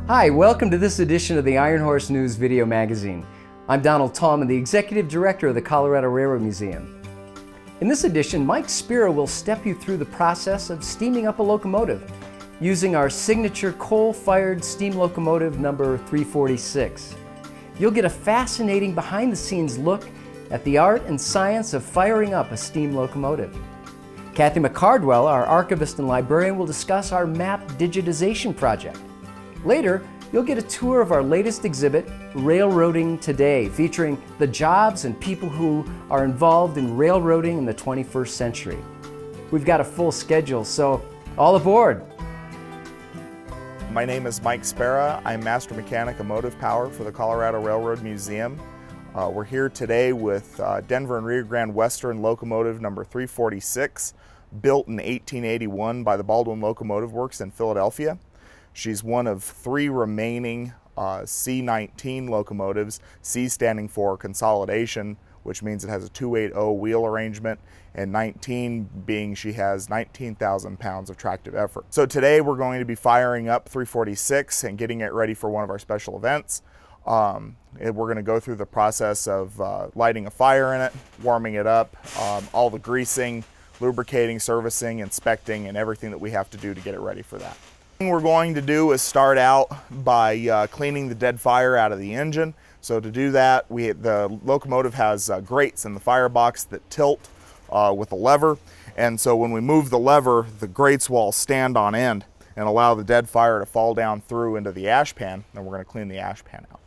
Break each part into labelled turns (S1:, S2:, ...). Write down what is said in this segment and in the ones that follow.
S1: Hi, welcome to this edition of the Iron Horse News video magazine. I'm Donald Tallman, the Executive Director of the Colorado Railroad Museum. In this edition, Mike Spera will step you through the process of steaming up a locomotive using our signature coal-fired steam locomotive number 346. You'll get a fascinating behind-the-scenes look at the art and science of firing up a steam locomotive. Kathy McCardwell, our archivist and librarian, will discuss our map digitization project. Later, you'll get a tour of our latest exhibit, Railroading Today, featuring the jobs and people who are involved in railroading in the 21st century. We've got a full schedule, so all aboard!
S2: My name is Mike Spera. I'm Master Mechanic of Motive Power for the Colorado Railroad Museum. We're here today with Denver and Rio Grande Western Locomotive number 346, built in 1881 by the Baldwin Locomotive Works in Philadelphia. She's one of 3 remaining C19 locomotives, C standing for consolidation, which means it has a 280 wheel arrangement, and 19 being she has 19,000 pounds of tractive effort. So today we're going to be firing up 346 and getting it ready for one of our special events. We're going to go through the process of lighting a fire in it, warming it up, all the greasing, lubricating, servicing, inspecting, and everything that we have to do to get it ready for that. What we're going to do is start out by cleaning the dead fire out of the engine. So to do that, the locomotive has grates in the firebox that tilt with a lever, and so when we move the lever, the grates will all stand on end and allow the dead fire to fall down through into the ash pan, and we're going to clean the ash pan out.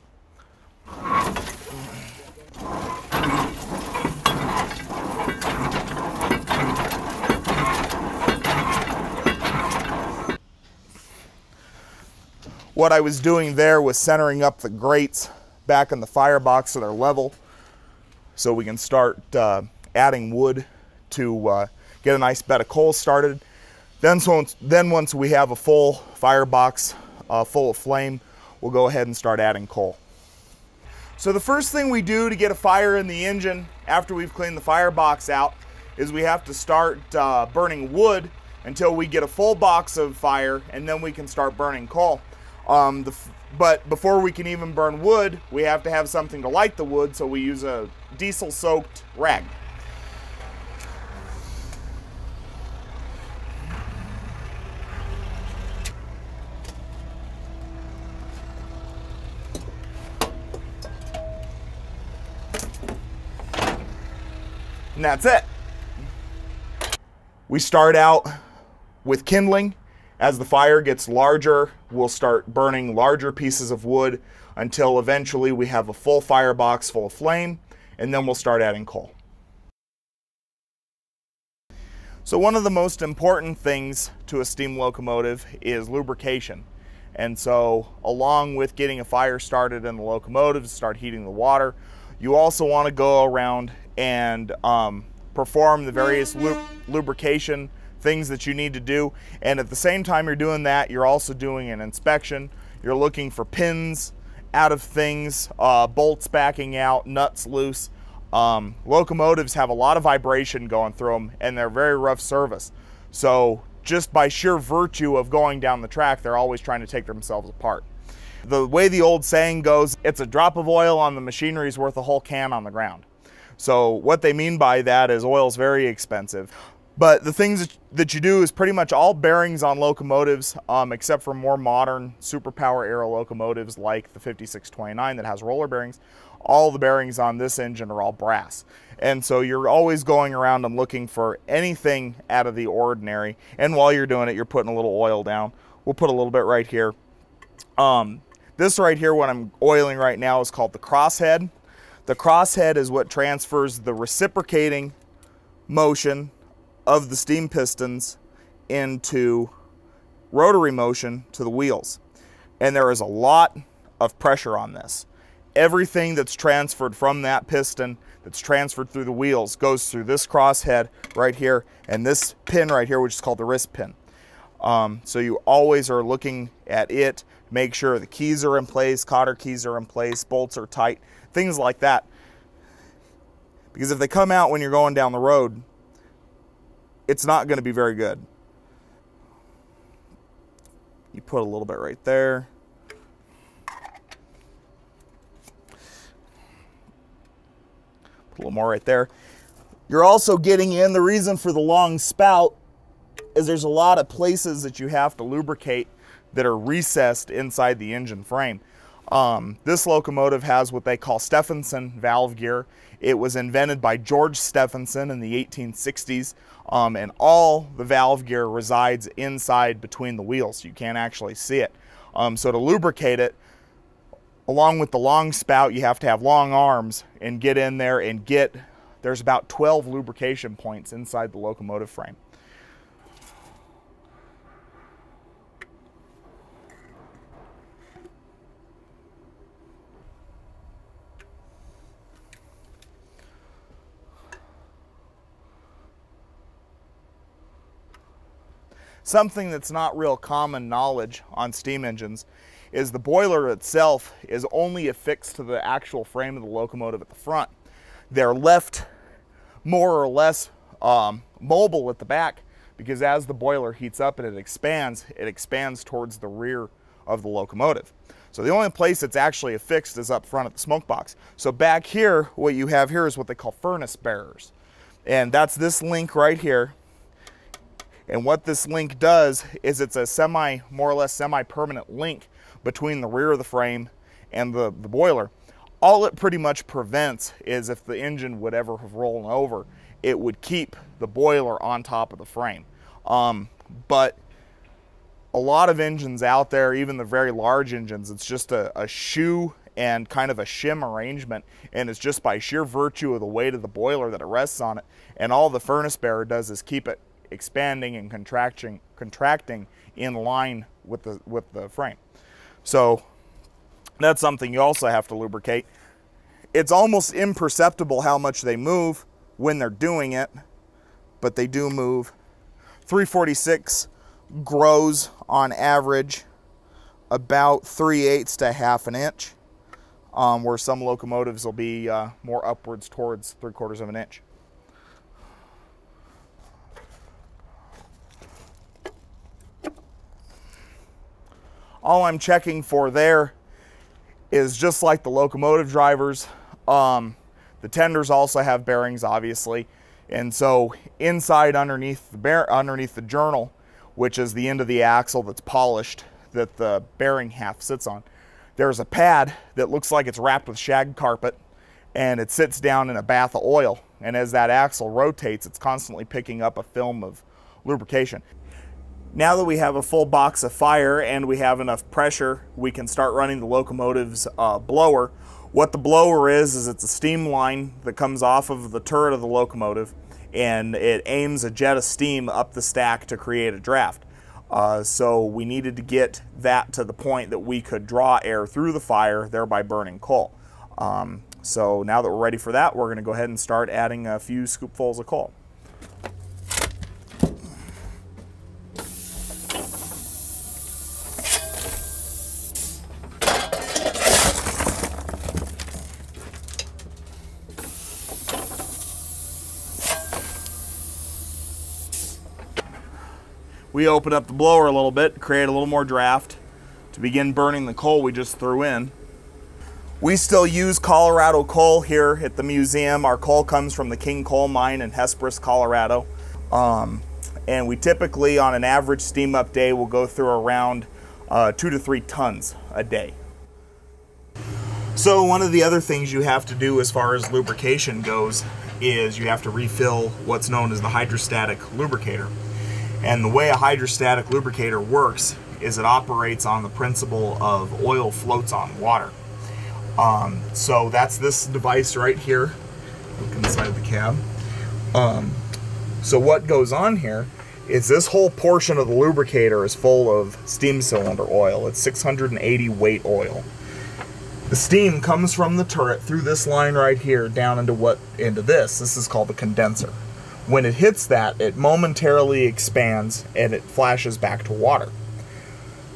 S2: What I was doing there was centering up the grates back in the firebox so they're level, so we can start adding wood to get a nice bed of coal started. Then once we have a full firebox full of flame, we'll go ahead and start adding coal. So the first thing we do to get a fire in the engine after we've cleaned the firebox out is we have to start burning wood until we get a full box of fire, and then we can start burning coal. But before we can even burn wood, we have to have something to light the wood, so we use a diesel-soaked rag. And that's it. We start out with kindling. As the fire gets larger, we'll start burning larger pieces of wood until eventually we have a full firebox full of flame, and then we'll start adding coal. So one of the most important things to a steam locomotive is lubrication. And so along with getting a fire started in the locomotive to start heating the water, you also want to go around and perform the various lubrication things that you need to do, and at the same time you're doing that, you're also doing an inspection. You're looking for pins out of things, bolts backing out, nuts loose. Locomotives have a lot of vibration going through them, and they're very rough service. So just by sheer virtue of going down the track, they're always trying to take themselves apart. The way the old saying goes, it's a drop of oil on the machinery is worth a whole can on the ground. So what they mean by that is oil's very expensive. But the things that you do is pretty much all bearings on locomotives, except for more modern superpower era locomotives like the 5629 that has roller bearings. All the bearings on this engine are all brass. And so you're always going around and looking for anything out of the ordinary. And while you're doing it, you're putting a little oil down. We'll put a little bit right here. This right here, what I'm oiling right now, is called the crosshead. The crosshead is what transfers the reciprocating motion of the steam pistons into rotary motion to the wheels. And there is a lot of pressure on this. Everything that's transferred from that piston, that's transferred through the wheels, goes through this crosshead right here and this pin right here, which is called the wrist pin. So you always are looking at it, make sure the keys are in place, cotter keys are in place, bolts are tight, things like that. Because if they come out when you're going down the road, it's not going to be very good. You put a little bit right there, little more right there. You're also getting in, the reason for the long spout is there's a lot of places that you have to lubricate that are recessed inside the engine frame. This locomotive has what they call Stephenson valve gear. It was invented by George Stephenson in the 1860s, and all the valve gear resides inside between the wheels. You can't actually see it. So to lubricate it, along with the long spout, you have to have long arms and get in there and there's about 12 lubrication points inside the locomotive frame. Something that's not real common knowledge on steam engines is the boiler itself is only affixed to the actual frame of the locomotive at the front. They're left more or less mobile at the back, because as the boiler heats up and it expands towards the rear of the locomotive. So the only place it's actually affixed is up front at the smoke box. So back here, what you have here is what they call furnace bearers. And that's this link right here. And what this link does is it's a more or less semi-permanent link between the rear of the frame and the boiler. All it pretty much prevents is if the engine would ever have rolled over, it would keep the boiler on top of the frame. But a lot of engines out there, even the very large engines, it's just a shoe and kind of a shim arrangement, and it's just by sheer virtue of the weight of the boiler that it rests on it. And all the furnace bearer does is keep it expanding and contracting in line with the frame. So that's something you also have to lubricate. It's almost imperceptible how much they move when they're doing it, but they do move. 346 grows on average about 3/8 to 1/2 inch, where some locomotives will be more upwards towards 3/4 inch. All I'm checking for there is, just like the locomotive drivers, the tenders also have bearings, obviously. And so inside underneath the journal, which is the end of the axle that's polished, that the bearing half sits on, there's a pad that looks like it's wrapped with shag carpet, and it sits down in a bath of oil. And as that axle rotates, it's constantly picking up a film of lubrication. Now that we have a full box of fire and we have enough pressure, we can start running the locomotive's blower. What the blower is it's a steam line that comes off of the turret of the locomotive, and it aims a jet of steam up the stack to create a draft. So we needed to get that to the point that we could draw air through the fire, thereby burning coal. So now that we're ready for that, we're going to go ahead and start adding a few scoopfuls of coal. We open up the blower a little bit, create a little more draft to begin burning the coal we just threw in. We still use Colorado coal here at the museum. Our coal comes from the King Coal Mine in Hesperus, Colorado. And we typically, on an average steam up day, will go through around 2 to 3 tons a day. So one of the other things you have to do as far as lubrication goes is you have to refill what's known as the hydrostatic lubricator. And the way a hydrostatic lubricator works is it operates on the principle of oil floats on water. So that's this device right here. Look inside the cab. So what goes on here is this whole portion of the lubricator is full of steam cylinder oil. It's 680 weight oil. The steam comes from the turret through this line right here down into this. This is called the condenser. When it hits that, it momentarily expands and it flashes back to water.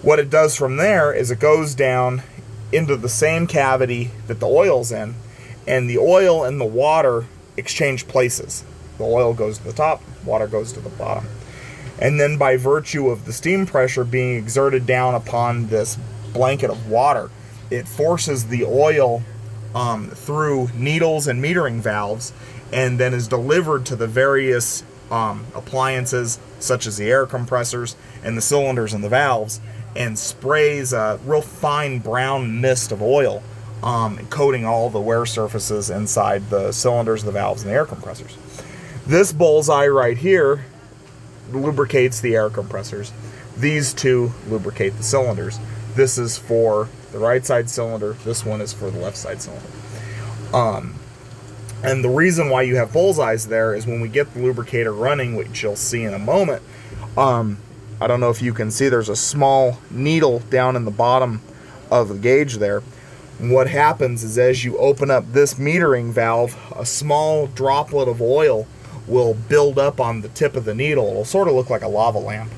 S2: What it does from there is it goes down into the same cavity that the oil's in, and the oil and the water exchange places. The oil goes to the top, water goes to the bottom. And then by virtue of the steam pressure being exerted down upon this blanket of water, it forces the oil through needles and metering valves, and then is delivered to the various appliances such as the air compressors and the cylinders and the valves, and sprays a real fine brown mist of oil, coating all the wear surfaces inside the cylinders, the valves, and the air compressors. This bullseye right here lubricates the air compressors. These two lubricate the cylinders. This is for the right side cylinder. This one is for the left side cylinder. And the reason why you have bullseyes there is when we get the lubricator running, which you'll see in a moment, I don't know if you can see, there's a small needle down in the bottom of the gauge there. And what happens is as you open up this metering valve, a small droplet of oil will build up on the tip of the needle. It'll sort of look like a lava lamp.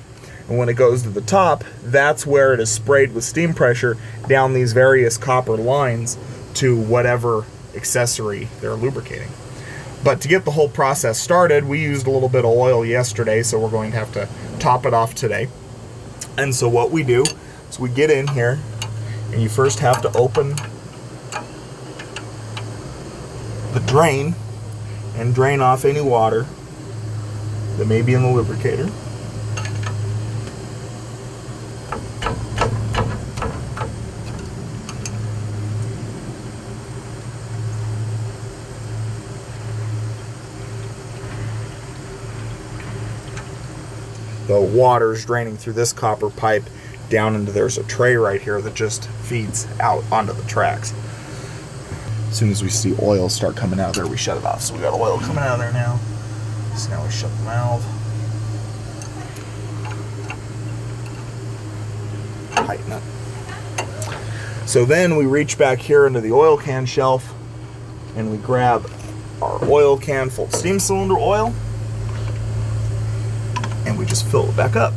S2: And when it goes to the top, that's where it is sprayed with steam pressure down these various copper lines to whatever accessory they're lubricating. But to get the whole process started, we used a little bit of oil yesterday, so we're going to have to top it off today. And so what we do is we get in here, and you first have to open the drain and drain off any water that may be in the lubricator. The water's draining through this copper pipe down into, there's a tray right here that just feeds out onto the tracks. As soon as we see oil start coming out there, we shut it off. So we got oil coming out of there now. So now we shut the valve. Tighten it. So then we reach back here into the oil can shelf and we grab our oil can full of steam cylinder oil, and we just fill it back up.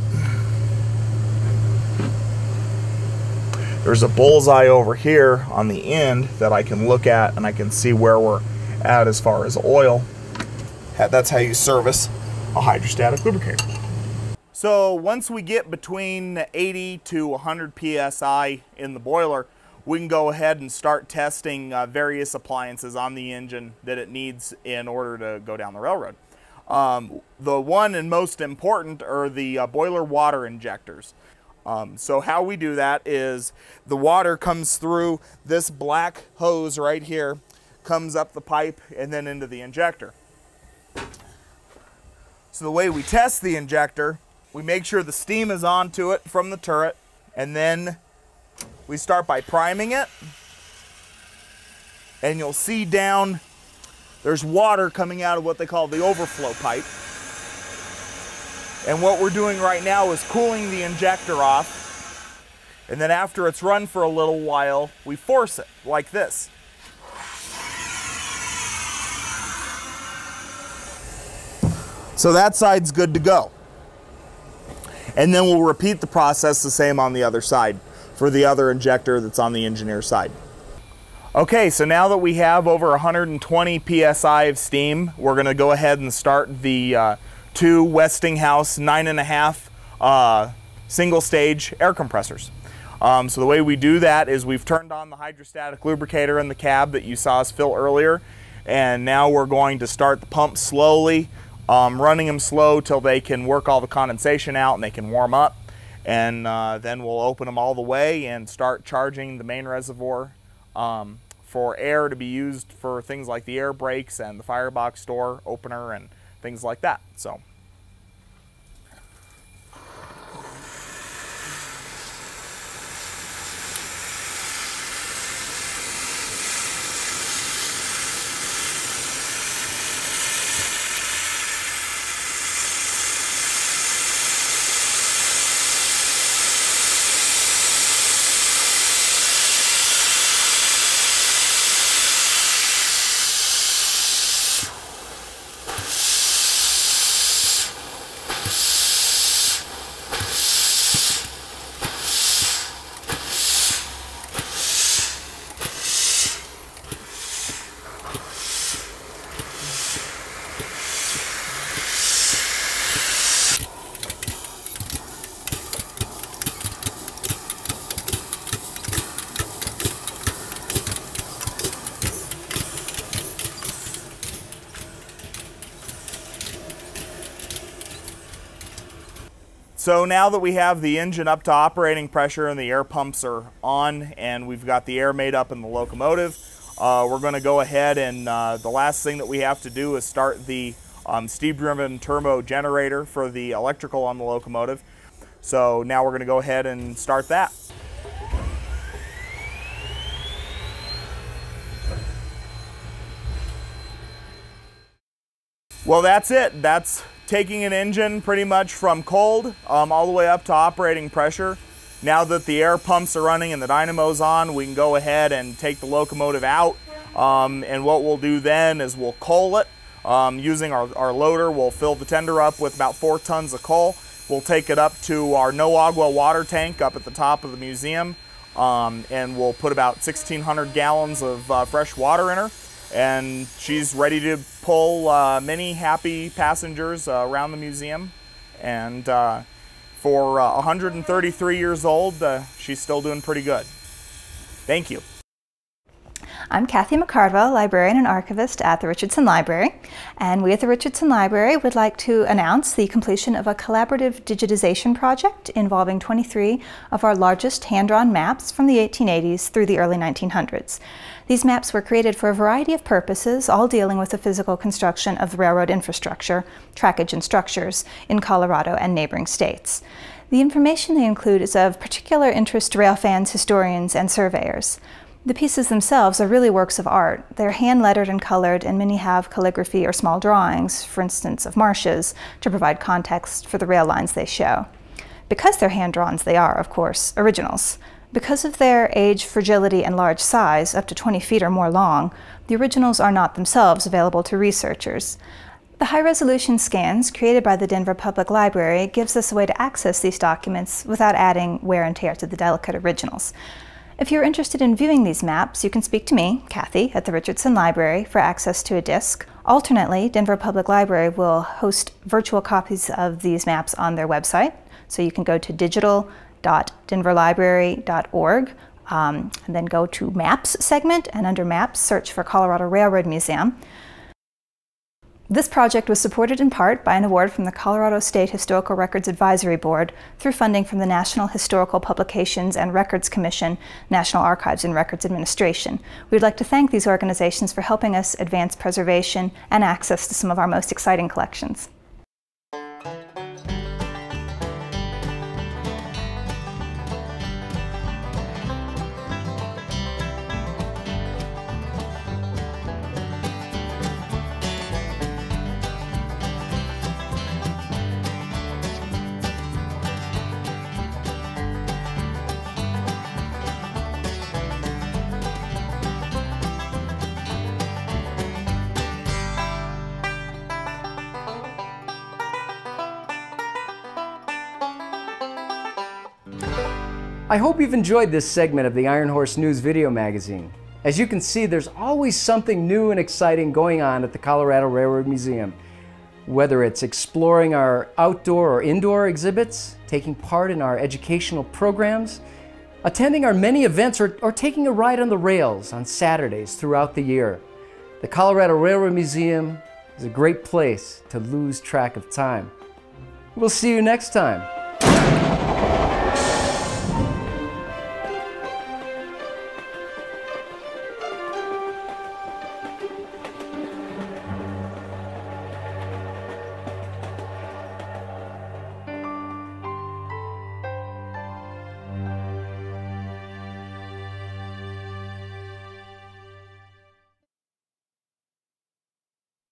S2: There's a bullseye over here on the end that I can look at, and I can see where we're at as far as oil. That's how you service a hydrostatic lubricator. So once we get between 80 to 100 psi in the boiler, we can go ahead and start testing various appliances on the engine that it needs in order to go down the railroad. The one and most important are the boiler water injectors. So how we do that is the water comes through this black hose right here, comes up the pipe, and then into the injector. So the way we test the injector, we make sure the steam is onto it from the turret, and then we start by priming it. And you'll see down, there's water coming out of what they call the overflow pipe. And what we're doing right now is cooling the injector off. And then after it's run for a little while, we force it like this. So that side's good to go. And then we'll repeat the process the same on the other side for the other injector that's on the engineer side. Okay, so now that we have over 120 psi of steam, we're going to go ahead and start the two Westinghouse 9.5 single stage air compressors. So the way we do that is we've turned on the hydrostatic lubricator in the cab that you saw us fill earlier, and now we're going to start the pump slowly, running them slow till they can work all the condensation out and they can warm up, and then we'll open them all the way and start charging the main reservoir for air to be used for things like the air brakes and the firebox door opener and things like that. So. So now that we have the engine up to operating pressure and the air pumps are on and we've got the air made up in the locomotive, we're going to go ahead and the last thing that we have to do is start the steam-driven turbo generator for the electrical on the locomotive. So now we're going to go ahead and start that. Well, that's it. That's taking an engine pretty much from cold all the way up to operating pressure. Now that the air pumps are running and the dynamo's on, we can go ahead and take the locomotive out. And what we'll do then is we'll coal it. Using our loader, we'll fill the tender up with about 4 tons of coal. We'll take it up to our No Agua water tank up at the top of the museum, and we'll put about 1,600 gallons of fresh water in her. And she's ready to pull many happy passengers around the museum. And for 133 years old, she's still doing pretty good. Thank you.
S3: I'm Kathy McCardwell, Librarian and Archivist at the Richardson Library, and we at the Richardson Library would like to announce the completion of a collaborative digitization project involving 23 of our largest hand-drawn maps from the 1880s through the early 1900s. These maps were created for a variety of purposes, all dealing with the physical construction of railroad infrastructure, trackage and structures in Colorado and neighboring states. The information they include is of particular interest to rail fans, historians, and surveyors. The pieces themselves are really works of art. They're hand-lettered and colored, and many have calligraphy or small drawings, for instance of marshes, to provide context for the rail lines they show. Because they're hand-drawns, they are, of course, originals. Because of their age, fragility, and large size, up to 20 feet or more long, the originals are not themselves available to researchers. The high-resolution scans created by the Denver Public Library gives us a way to access these documents without adding wear and tear to the delicate originals. If you're interested in viewing these maps, you can speak to me, Kathy, at the Richardson Library for access to a disc. Alternately, Denver Public Library will host virtual copies of these maps on their website, so you can go to digital.denverlibrary.org and then go to Maps segment, and under Maps, search for Colorado Railroad Museum. This project was supported in part by an award from the Colorado State Historical Records Advisory Board through funding from the National Historical Publications and Records Commission, National Archives and Records Administration. We would like to thank these organizations for helping us advance preservation and access to some of our most exciting collections.
S1: I hope you've enjoyed this segment of the Iron Horse News video magazine. As you can see, there's always something new and exciting going on at the Colorado Railroad Museum. Whether it's exploring our outdoor or indoor exhibits, taking part in our educational programs, attending our many events, or taking a ride on the rails on Saturdays throughout the year. The Colorado Railroad Museum is a great place to lose track of time. We'll see you next time.